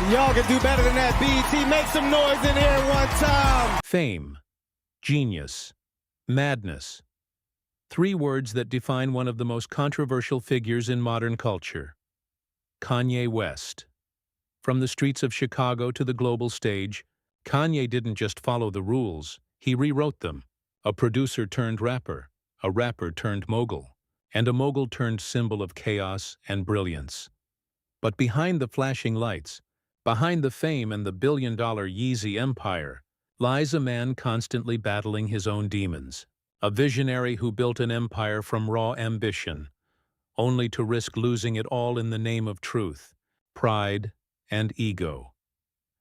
Y'all can do better than that, BT. Make some noise in here one time. Fame, genius, madness. Three words that define one of the most controversial figures in modern culture. Kanye West. From the streets of Chicago to the global stage, Kanye didn't just follow the rules, he rewrote them. A producer turned rapper, a rapper turned mogul, and a mogul turned symbol of chaos and brilliance. But behind the flashing lights, behind the fame and the billion-dollar Yeezy empire, lies a man constantly battling his own demons. A visionary who built an empire from raw ambition, only to risk losing it all in the name of truth, pride, and ego.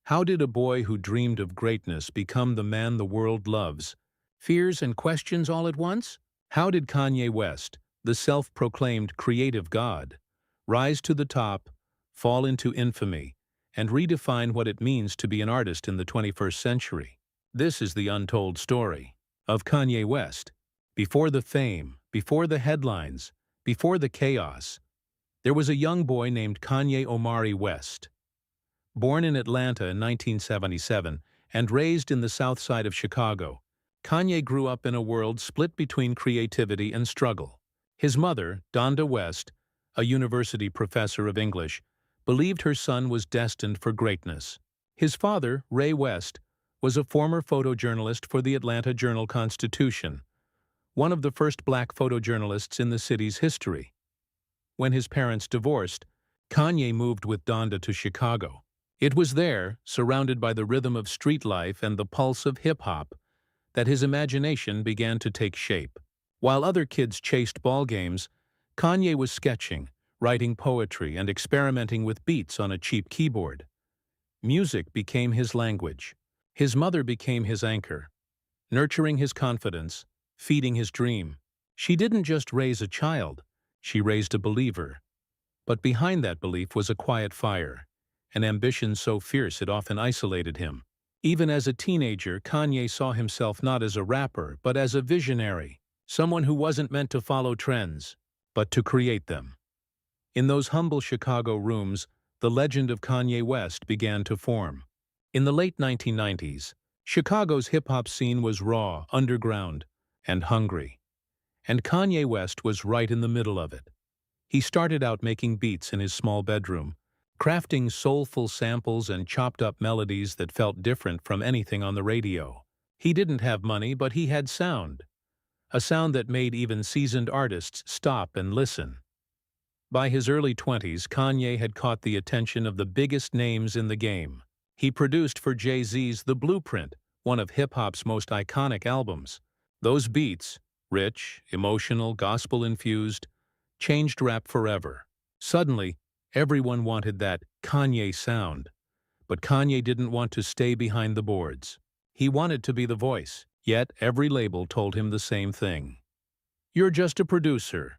How did a boy who dreamed of greatness become the man the world loves, fears and questions all at once? How did Kanye West, the self-proclaimed creative god, rise to the top, fall into infamy, and redefine what it means to be an artist in the 21st century? This is the untold story of Kanye West. Before the fame, before the headlines, before the chaos, there was a young boy named Kanye Omari West. Born in Atlanta in 1977 and raised in the south side of Chicago, Kanye grew up in a world split between creativity and struggle. His mother, Donda West, a university professor of English, believed her son was destined for greatness. His father, Ray West, was a former photojournalist for the Atlanta Journal-Constitution, one of the first black photojournalists in the city's history. When his parents divorced, Kanye moved with Donda to Chicago. It was there, surrounded by the rhythm of street life and the pulse of hip-hop, that his imagination began to take shape. While other kids chased ball games, Kanye was sketching, writing poetry, and experimenting with beats on a cheap keyboard. Music became his language. His mother became his anchor, nurturing his confidence, feeding his dream. She didn't just raise a child, she raised a believer. But behind that belief was a quiet fire, an ambition so fierce it often isolated him. Even as a teenager, Kanye saw himself not as a rapper, but as a visionary, someone who wasn't meant to follow trends, but to create them. In those humble Chicago rooms, the legend of Kanye West began to form. In the late 1990s, Chicago's hip-hop scene was raw, underground, and hungry. And Kanye West was right in the middle of it. He started out making beats in his small bedroom, crafting soulful samples and chopped-up melodies that felt different from anything on the radio. He didn't have money, but he had sound. A sound that made even seasoned artists stop and listen. By his early 20s, Kanye had caught the attention of the biggest names in the game. He produced for Jay-Z's The Blueprint, one of hip-hop's most iconic albums. Those beats, rich, emotional, gospel-infused, changed rap forever. Suddenly, everyone wanted that Kanye sound. But Kanye didn't want to stay behind the boards. He wanted to be the voice, yet every label told him the same thing. You're just a producer.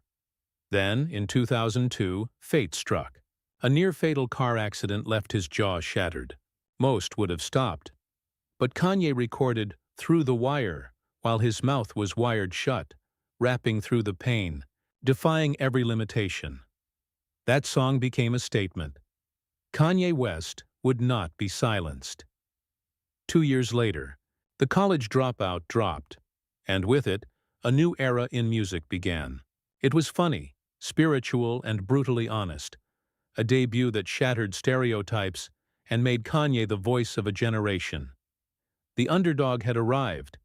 Then, in 2002, fate struck. A near-fatal car accident left his jaw shattered. Most would have stopped. But Kanye recorded Through the Wire while his mouth was wired shut, rapping through the pain, defying every limitation. That song became a statement. Kanye West would not be silenced. 2 years later, The College Dropout dropped, and with it, a new era in music began. It was funny, spiritual, and brutally honest, a debut that shattered stereotypes and made Kanye the voice of a generation. The underdog had arrived,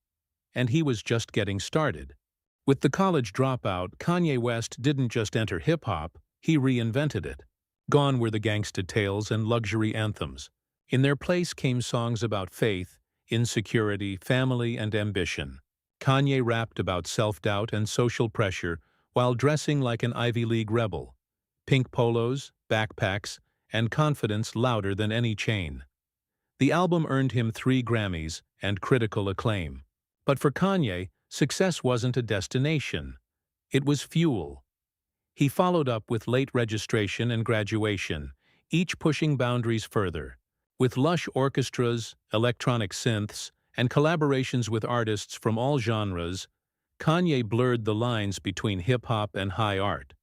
and he was just getting started. With The College Dropout, Kanye West didn't just enter hip-hop, he reinvented it. Gone were the gangsta tales and luxury anthems. In their place came songs about faith, insecurity, family, and ambition. Kanye rapped about self-doubt and social pressure while dressing like an Ivy League rebel. Pink polos, backpacks, and confidence louder than any chain. The album earned him 3 Grammys and critical acclaim. But for Kanye, success wasn't a destination. It was fuel. He followed up with Late Registration and Graduation, each pushing boundaries further. With lush orchestras, electronic synths, and collaborations with artists from all genres, Kanye blurred the lines between hip-hop and high art.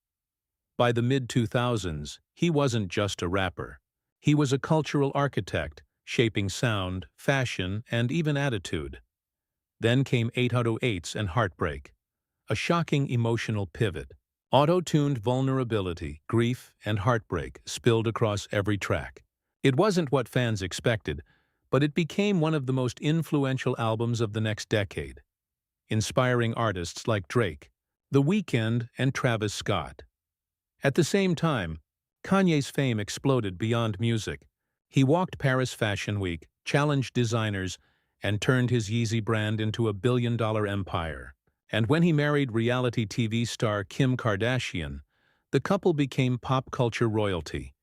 By the mid-2000s, he wasn't just a rapper. He was a cultural architect, shaping sound, fashion, and even attitude. Then came 808s and Heartbreak, a shocking emotional pivot. Auto-tuned vulnerability, grief, and heartbreak spilled across every track. It wasn't what fans expected, but it became one of the most influential albums of the next decade, inspiring artists like Drake, The Weeknd, and Travis Scott. At the same time, Kanye's fame exploded beyond music. He walked Paris Fashion Week, challenged designers, and turned his Yeezy brand into a billion-dollar empire. And when he married reality TV star Kim Kardashian, the couple became pop culture royalty,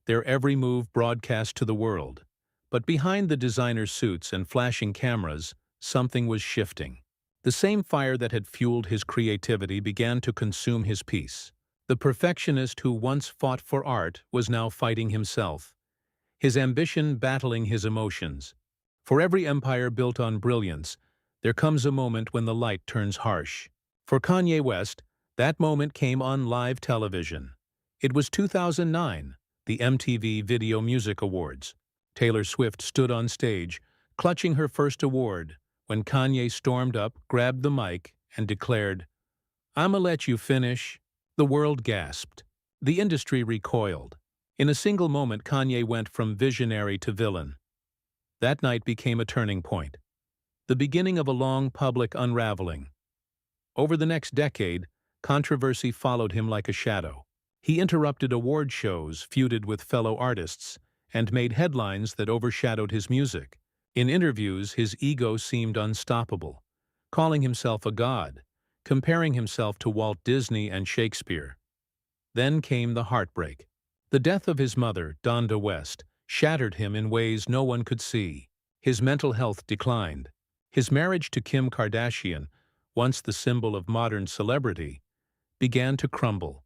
their every move broadcast to the world. But behind the designer suits and flashing cameras, something was shifting. The same fire that had fueled his creativity began to consume his peace. The perfectionist who once fought for art was now fighting himself, his ambition battling his emotions. For every empire built on brilliance, there comes a moment when the light turns harsh. For Kanye West, that moment came on live television. It was 2009, the MTV Video Music Awards. Taylor Swift stood on stage, clutching her first award, when Kanye stormed up, grabbed the mic, and declared, "I'ma let you finish." The world gasped. The industry recoiled. In a single moment, Kanye went from visionary to villain. That night became a turning point, the beginning of a long public unraveling. Over the next decade, controversy followed him like a shadow. He interrupted award shows, feuded with fellow artists, and made headlines that overshadowed his music. In interviews, his ego seemed unstoppable, calling himself a god, comparing himself to Walt Disney and Shakespeare. Then came the heartbreak. The death of his mother, Donda West, shattered him in ways no one could see. His mental health declined. His marriage to Kim Kardashian, once the symbol of modern celebrity, began to crumble.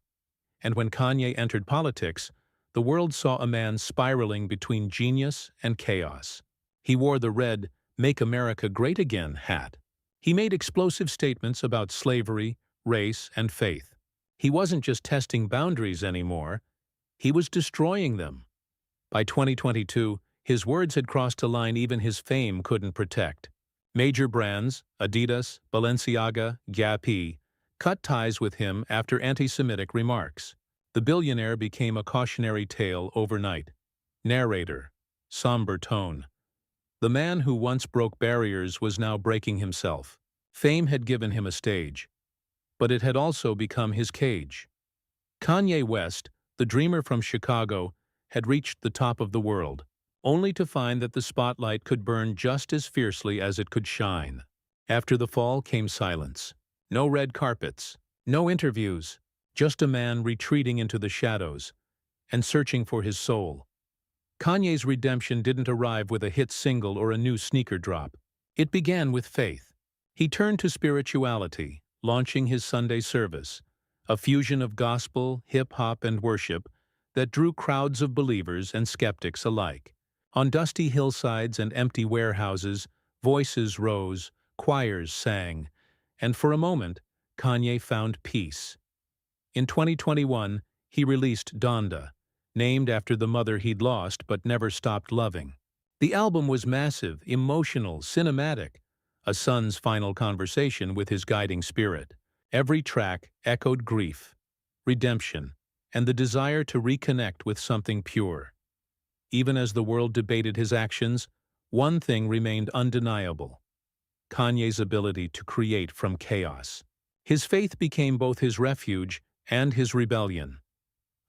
And when Kanye entered politics, the world saw a man spiraling between genius and chaos. He wore the red "Make America Great Again" hat. He made explosive statements about slavery, race, and faith. He wasn't just testing boundaries anymore, he was destroying them. By 2022, his words had crossed a line even his fame couldn't protect. Major brands, Adidas, Balenciaga, Gap, cut ties with him after anti-Semitic remarks. The billionaire became a cautionary tale overnight. Narrator, somber tone. The man who once broke barriers was now breaking himself. Fame had given him a stage, but it had also become his cage. Kanye West, the dreamer from Chicago, had reached the top of the world, only to find that the spotlight could burn just as fiercely as it could shine. After the fall came silence. No red carpets, no interviews, just a man retreating into the shadows and searching for his soul. Kanye's redemption didn't arrive with a hit single or a new sneaker drop. It began with faith. He turned to spirituality, launching his Sunday service, a fusion of gospel, hip-hop, and worship that drew crowds of believers and skeptics alike. On dusty hillsides and empty warehouses, voices rose, choirs sang, and for a moment, Kanye found peace. In 2021, he released Donda, named after the mother he'd lost but never stopped loving. The album was massive, emotional, cinematic, a son's final conversation with his guiding spirit. Every track echoed grief, redemption, and the desire to reconnect with something pure. Even as the world debated his actions, one thing remained undeniable: Kanye's ability to create from chaos. His faith became both his refuge and his rebellion,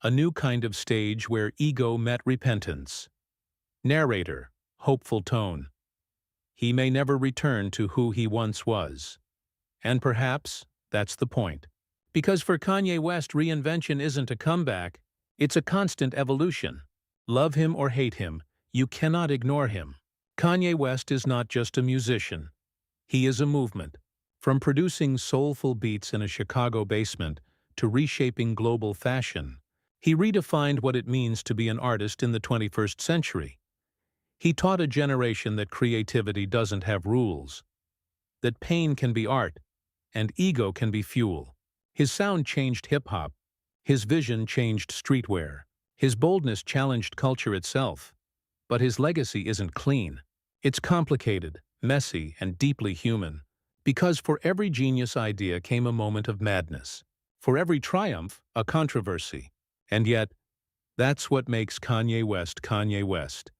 a new kind of stage where ego met repentance. Narrator, hopeful tone. He may never return to who he once was. And perhaps that's the point. Because for Kanye West, reinvention isn't a comeback, it's a constant evolution. Love him or hate him, you cannot ignore him. Kanye West is not just a musician. He is a movement. From producing soulful beats in a Chicago basement to reshaping global fashion, he redefined what it means to be an artist in the 21st century. He taught a generation that creativity doesn't have rules, that pain can be art, and ego can be fuel. His sound changed hip-hop. His vision changed streetwear. His boldness challenged culture itself, but his legacy isn't clean. It's complicated, messy, and deeply human. Because for every genius idea came a moment of madness. For every triumph, a controversy. And yet, that's what makes Kanye West Kanye West.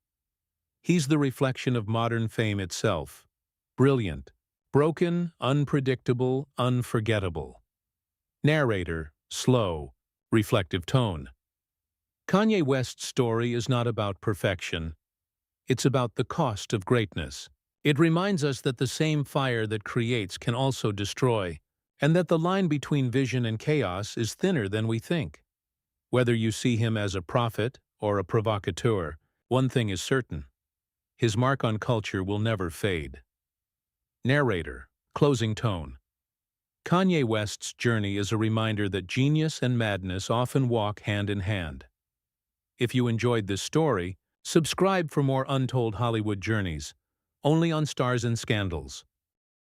He's the reflection of modern fame itself. Brilliant, broken, unpredictable, unforgettable. Narrator, slow, reflective tone. Kanye West's story is not about perfection. It's about the cost of greatness. It reminds us that the same fire that creates can also destroy, and that the line between vision and chaos is thinner than we think. Whether you see him as a prophet or a provocateur, one thing is certain: his mark on culture will never fade. Narrator, closing tone. Kanye West's journey is a reminder that genius and madness often walk hand in hand. If you enjoyed this story, subscribe for more untold Hollywood journeys, only on Stars and Scandals.